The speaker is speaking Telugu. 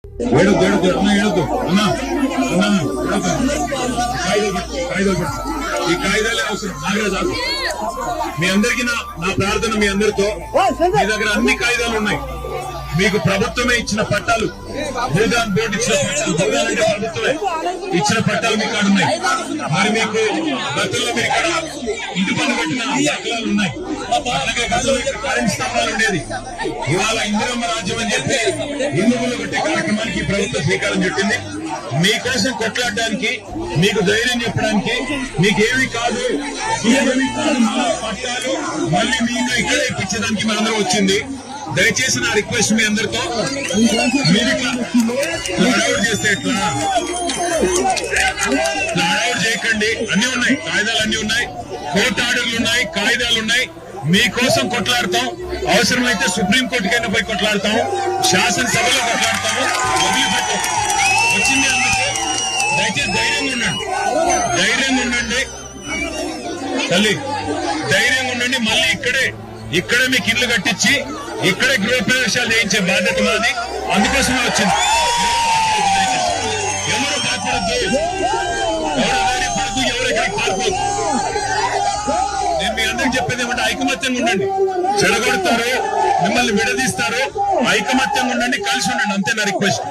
ఈ కాయిదాలే అవసరం నాగరాజు. మీ అందరికీ నా ప్రార్థన, మీ అందరితో మీ దగ్గర అన్ని కాయిదాలు ఉన్నాయి. మీకు ప్రభుత్వమే ఇచ్చిన పట్టాలు, భూదాన్ బోర్డు ఇచ్చిన పట్టాలు, భూదాన్ అంటే ప్రభుత్వమే ఇచ్చిన పట్టాలు మీ కాడ ఉన్నాయి. మరి మీకు గతంలో మీరు ఇక్కడ ఇంటి పన్ను కట్టిన దాఖలాలు ఉన్నాయి. అట్లాగే గతంలో ఇక్కడ కరెంట్ స్తంభాలు ఉండేది. ఇవాళ ఇందిరమ్మ రాజ్యం అని చెప్పి హిందువులు కట్టే కార్యక్రమానికి ప్రభుత్వం శ్రీకారం చుట్టింది. మీకోసం కొట్లాడడానికి, మీకు ధైర్యం చెప్పడానికి, మీకేమీ కాదు పట్టాలు మళ్ళీ మీకు ఇక్కడే ఇప్పించడానికి మనందరం వచ్చింది. దయచేసి నా రిక్వెస్ట్ మీ అందరితో, మీరు ఇట్లా హడావుడి చేస్తే ఎట్లా, హడావుడి చేయకండి. అన్ని ఉన్నాయి, కాయిదాలు అన్ని ఉన్నాయి, కోర్టు ఆర్డర్లు ఉన్నాయి, కాయిదాలు ఉన్నాయి. మీకోసం కొట్లాడతాం. అవసరమైతే సుప్రీంకోర్టుకైనా పోయి కొట్లాడతాం, శాసనసభలో కొట్లాడతాము. వదిలిపెట్టాం వచ్చింది అందుకే. దయచేసి ధైర్యంగా ఉండండి, ధైర్యంగా ఉండండి తల్లి, ధైర్యంగా ఉండండి. మళ్ళీ ఇక్కడే మీకు ఇల్లు కట్టించి ఇక్కడే గృహప్రవేశాలు చేయించే బాధ్యత మాది. అందుకోసమే వచ్చింది. ఎవరు భయపడద్దు, ఎవరెక్కడికి పారిపోద్దు. నేను మీ అందరికి చెప్పేది ఏమంటే ఐకమత్యంగా ఉండండి. చెడగొడతారు, మిమ్మల్ని విడదీస్తారు. ఐకమత్యంగా ఉండండి, కలిసి ఉండండి, అంతే నా రిక్వెస్ట్.